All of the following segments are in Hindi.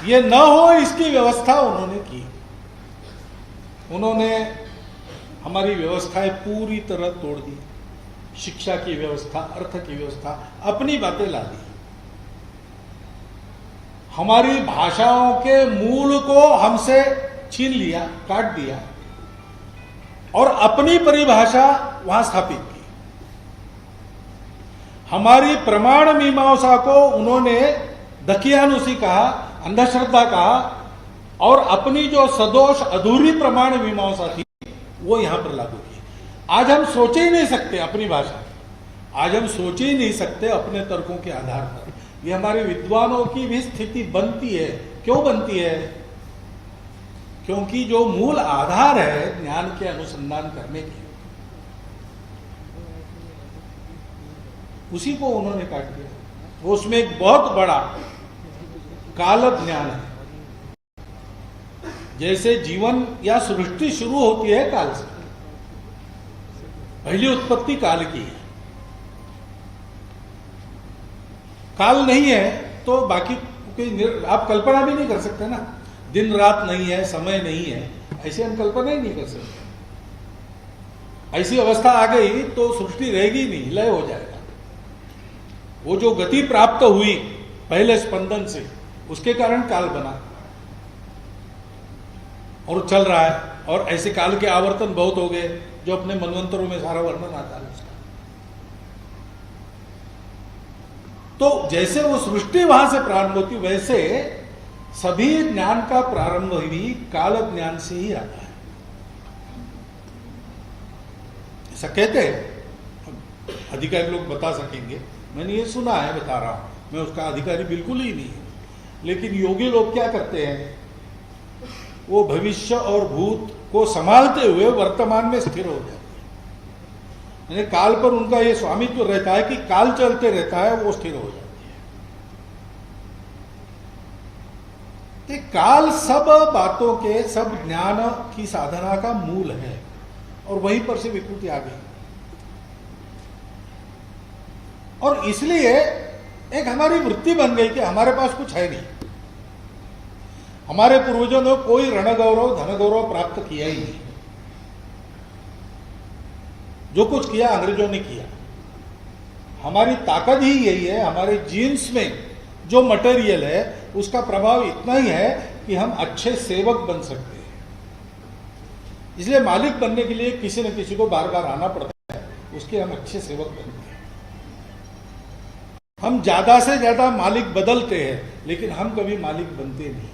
ये न हो इसकी व्यवस्था उन्होंने की। उन्होंने हमारी व्यवस्थाएं पूरी तरह तोड़ दी, शिक्षा की व्यवस्था, अर्थ की व्यवस्था, अपनी बातें ला दी। हमारी भाषाओं के मूल को हमसे छीन लिया, काट दिया और अपनी परिभाषा वहां स्थापित की। हमारी प्रमाण मीमांसा को उन्होंने दकियानुसी कहा, अंधश्रद्धा कहा और अपनी जो सदोष अधूरी प्रमाण मीमांसा थी वो यहां पर लागू की। आज हम सोच ही नहीं सकते अपनी भाषा, आज हम सोच ही नहीं सकते अपने तर्कों के आधार पर। ये हमारे विद्वानों की भी स्थिति बनती है। क्यों बनती है? क्योंकि जो मूल आधार है ज्ञान के अनुसंधान करने के, उसी को उन्होंने काट दिया। वो उसमें एक बहुत बड़ा काल ज्ञान है। जैसे जीवन या सृष्टि शुरू होती है काल से, पहली उत्पत्ति काल की है। काल नहीं है तो बाकी आप कल्पना भी नहीं कर सकते ना। दिन रात नहीं है, समय नहीं है, ऐसे हम कल्पना ही नहीं कर सकते। ऐसी अवस्था आ गई तो सृष्टि रहेगी नहीं, लय हो जाएगा। वो जो गति प्राप्त हुई पहले स्पंदन से, उसके कारण काल बना और चल रहा है। और ऐसे काल के आवर्तन बहुत हो गए जो अपने मनवंतरों में सारा वर्णन आता है उसका। तो जैसे वो सृष्टि वहां से प्रारंभ होती, वैसे सभी ज्ञान का प्रारंभ भी काल ज्ञान से ही आता है, ऐसा कहते हैं। अधिकारी लोग बता सकेंगे, मैंने ये सुना है, बता रहा हूं, मैं उसका अधिकारी बिल्कुल ही नहीं हूं। लेकिन योगी लोग क्या करते हैं, वो भविष्य और भूत को संभालते हुए वर्तमान में स्थिर हो जाते हैं। यानी काल पर उनका ये स्वामित्व रहता है कि काल चलते रहता है, वो स्थिर हो जाती है। काल सब बातों के, सब ज्ञान की साधना का मूल है और वहीं पर से विकृति आ गई। और इसलिए एक हमारी वृत्ति बन गई कि हमारे पास कुछ है नहीं। हमारे पूर्वजों ने कोई रणगौरव, धनगौरव प्राप्त किया ही नहीं। जो कुछ किया अंग्रेजों ने किया। हमारी ताकत ही यही है, हमारे जीन्स में जो मटेरियल है उसका प्रभाव इतना ही है कि हम अच्छे सेवक बन सकते हैं। इसलिए मालिक बनने के लिए किसी न किसी को बार बार आना पड़ता है, उसके हम अच्छे सेवक बनते हैं। हम ज्यादा से ज्यादा मालिक बदलते हैं, लेकिन हम कभी मालिक बनते नहीं।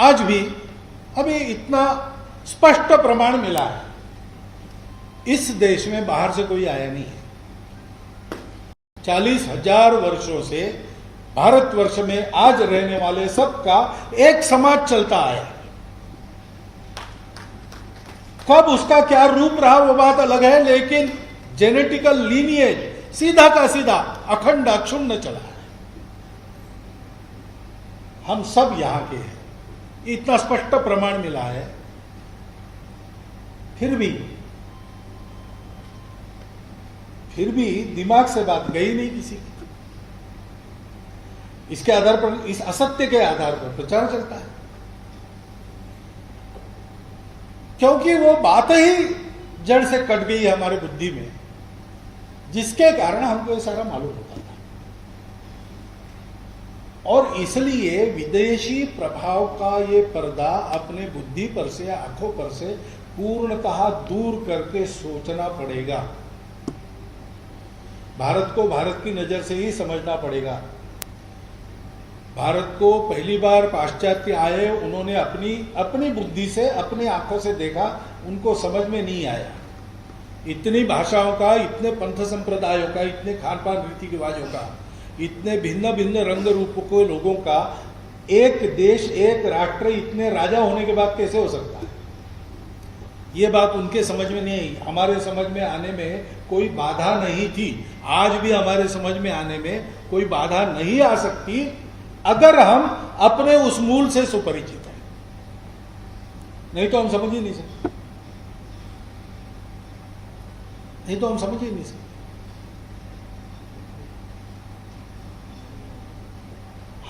आज भी अभी इतना स्पष्ट प्रमाण मिला है, इस देश में बाहर से कोई आया नहीं है। 40,000 वर्षों से भारतवर्ष में आज रहने वाले सबका एक समाज चलता आया। कब उसका क्या रूप रहा वो बात अलग है, लेकिन जेनेटिकल लीनिएज सीधा का सीधा अखंड अक्षुण्ण चला है। हम सब यहां के हैं, इतना स्पष्ट प्रमाण मिला है। फिर भी दिमाग से बात गई नहीं किसी की। इसके आधार पर, इस असत्य के आधार पर प्रचार चलता है, क्योंकि वो बात ही जड़ से कट गई है हमारे बुद्धि में, जिसके कारण हमको ये सारा मालूम होता था। और इसलिए विदेशी प्रभाव का ये पर्दा अपने बुद्धि पर से, आंखों पर से पूर्णतः दूर करके सोचना पड़ेगा। भारत को भारत की नजर से ही समझना पड़ेगा। भारत को पहली बार पाश्चात्य आए, उन्होंने अपनी बुद्धि से, अपनी आंखों से देखा, उनको समझ में नहीं आया। इतनी भाषाओं का, इतने पंथ संप्रदायों का, इतने खान पान रीति रिवाजों का, इतने भिन्न भिन्न रंग रूप के लोगों का एक देश, एक राष्ट्र, इतने राजा होने के बाद कैसे हो सकता है? ये बात उनके समझ में नहीं आई। हमारे समझ में आने में कोई बाधा नहीं थी। आज भी हमारे समझ में आने में कोई बाधा नहीं आ सकती अगर हम अपने उस मूल से सुपरिचित हैं। नहीं तो हम समझ ही नहीं सकते, नहीं तो हम समझ ही नहीं सकते।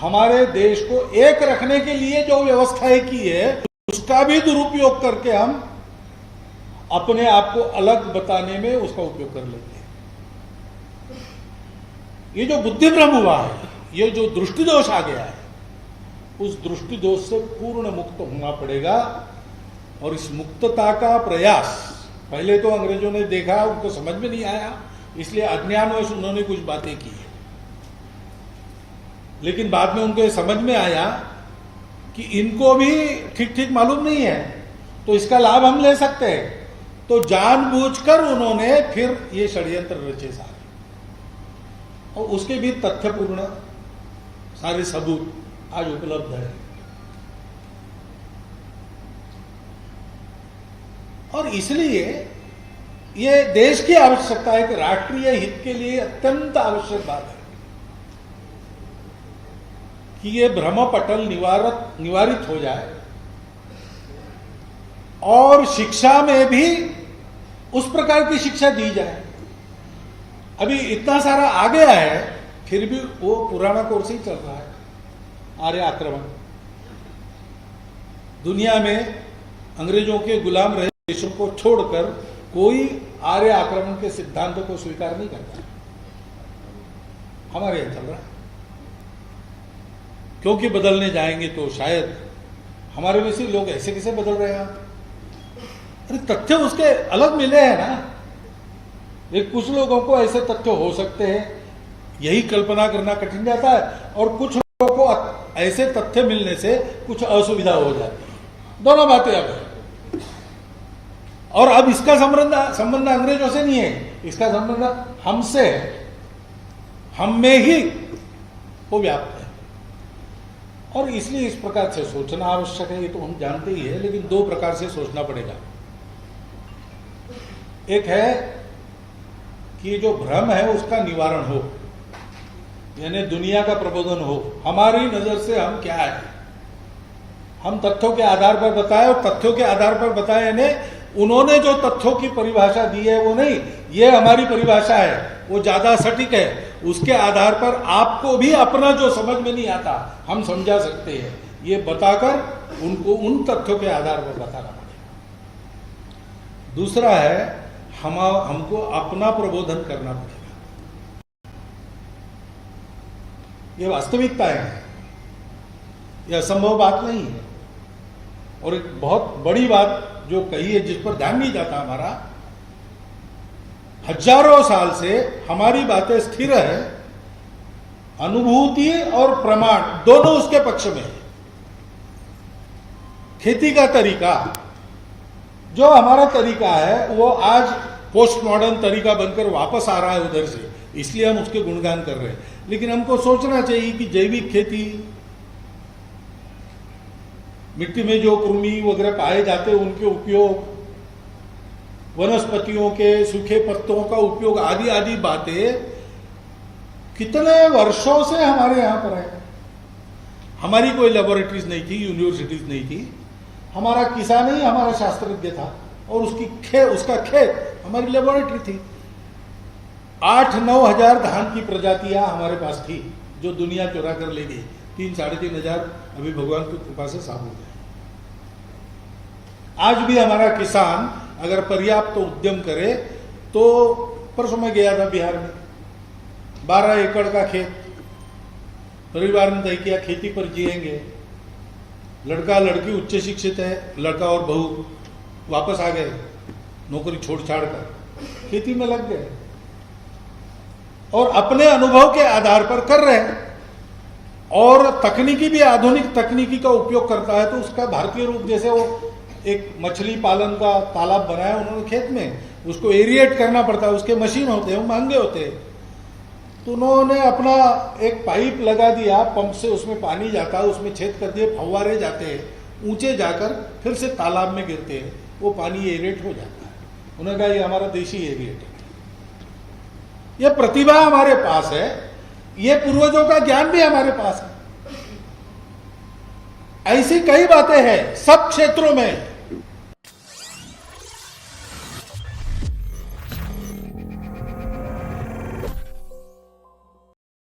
हमारे देश को एक रखने के लिए जो व्यवस्थाएं की है उसका भी दुरुपयोग करके हम अपने आप को अलग बताने में उसका उपयोग कर लेते हैं। ये जो बुद्धि भ्रम हुआ है, ये जो दृष्टि दोष आ गया है, उस दृष्टि दोष से पूर्ण मुक्त होना पड़ेगा। और इस मुक्तता का प्रयास पहले तो अंग्रेजों ने देखा, उनको समझ में नहीं आया, इसलिए अज्ञानवश उन्होंने कुछ बातें की, लेकिन बाद में उनको समझ में आया कि इनको भी ठीक ठीक मालूम नहीं है, तो इसका लाभ हम ले सकते हैं। तो जानबूझकर उन्होंने फिर ये षड्यंत्र रचे सारे, और उसके भी तथ्यपूर्ण सारे सबूत आज उपलब्ध है। और इसलिए ये देश की आवश्यकता है कि राष्ट्रीय हित के लिए अत्यंत आवश्यक बात है कि ये भ्रम पटल निवारित हो जाए, और शिक्षा में भी उस प्रकार की शिक्षा दी जाए। अभी इतना सारा आ गया है, फिर भी वो पुराना कोर्स ही चल रहा है, आर्य आक्रमण। दुनिया में अंग्रेजों के गुलाम रहे देशों को छोड़कर कोई आर्य आक्रमण के सिद्धांतों को स्वीकार नहीं करता, हमारे यहां चल रहा है। क्योंकि बदलने जाएंगे तो शायद हमारे में से लोग ऐसे कैसे बदल रहे हैं। अरे तथ्य उसके अलग मिले हैं ना। एक कुछ लोगों को ऐसे तथ्य हो सकते हैं, यही कल्पना करना कठिन जाता है, और कुछ लोगों को ऐसे तथ्य मिलने से कुछ असुविधा हो जाती है। दोनों बातें अब है। और अब इसका संबंध अंग्रेजों से नहीं है, इसका संबंध हमसे है, हम में ही वो व्याप्त है। और इसलिए इस प्रकार से सोचना आवश्यक है, ये तो हम जानते ही है, लेकिन दो प्रकार से सोचना पड़ेगा। एक है कि जो भ्रम है उसका निवारण हो, यानी दुनिया का प्रबोधन हो। हमारी नजर से हम क्या है, हम तथ्यों के आधार पर बताए, और तथ्यों के आधार पर बताए यानी उन्होंने जो तथ्यों की परिभाषा दी है वो नहीं, ये हमारी परिभाषा है, वो ज्यादा सटीक है। उसके आधार पर आपको भी अपना जो समझ में नहीं आता हम समझा सकते हैं, ये बताकर उनको उन तथ्यों के आधार पर बताना पड़ेगा। दूसरा है हमको अपना प्रबोधन करना पड़ेगा। ये वास्तविकता है, यह असंभव बात नहीं है। और एक बहुत बड़ी बात जो कही है, जिस पर ध्यान नहीं जाता हमारा, हजारों साल से हमारी बातें स्थिर है, अनुभूति और प्रमाण दोनों उसके पक्ष में है। खेती का तरीका जो हमारा तरीका है वो आज पोस्ट मॉडर्न तरीका बनकर वापस आ रहा है उधर से, इसलिए हम उसके गुणगान कर रहे हैं। लेकिन हमको सोचना चाहिए कि जैविक खेती, मिट्टी में जो कृमि वगैरह पाए जाते हैं उनके उपयोग, वनस्पतियों के सूखे पत्तों का उपयोग, आदि आदि बातें कितने वर्षों से हमारे यहां पर है। हमारी कोई लेबोरेटरीज नहीं थी, यूनिवर्सिटीज नहीं थी, हमारा किसान ही हमारा शास्त्रज्ञ था, और उसका खेत हमारी लेबोरेटरी थी। 8-9 हजार धान की प्रजातियां हमारे पास थी जो दुनिया चुरा कर ले गई। 3-3.5 हजार अभी भगवान की कृपा से साफ हो गए। आज भी हमारा किसान अगर पर्याप्त उद्यम करे तो, परसों मैं गया था बिहार में, 12 एकड़ का खेत, परिवार ने तय किया खेती पर जिएंगे। लड़का लड़की उच्च शिक्षित है, लड़का और बहू वापस आ गए नौकरी छोड़ छाड़ कर खेती में लग गए, और अपने अनुभव के आधार पर कर रहे हैं। और तकनीकी भी आधुनिक तकनीकी का उपयोग करता है, तो उसका भारतीय रूप, जैसे वो एक मछली पालन का तालाब बनाया उन्होंने खेत में, उसको एरिएट करना पड़ता है, उसके मशीन होते हैं, वो महंगे होते हैं। तो उन्होंने अपना एक पाइप लगा दिया, पंप से उसमें पानी जाता है, उसमें छेद कर दिए, फव्वारे जाते हैं, ऊंचे जाकर फिर से तालाब में गिरते हैं, वो पानी एरिएट हो जाता है। उन्होंने कहा ये हमारा देशी एरिएट है। ये प्रतिभा हमारे पास है, ये पूर्वजों का ज्ञान भी हमारे पास है। ऐसी कई बातें हैं सब क्षेत्रों में।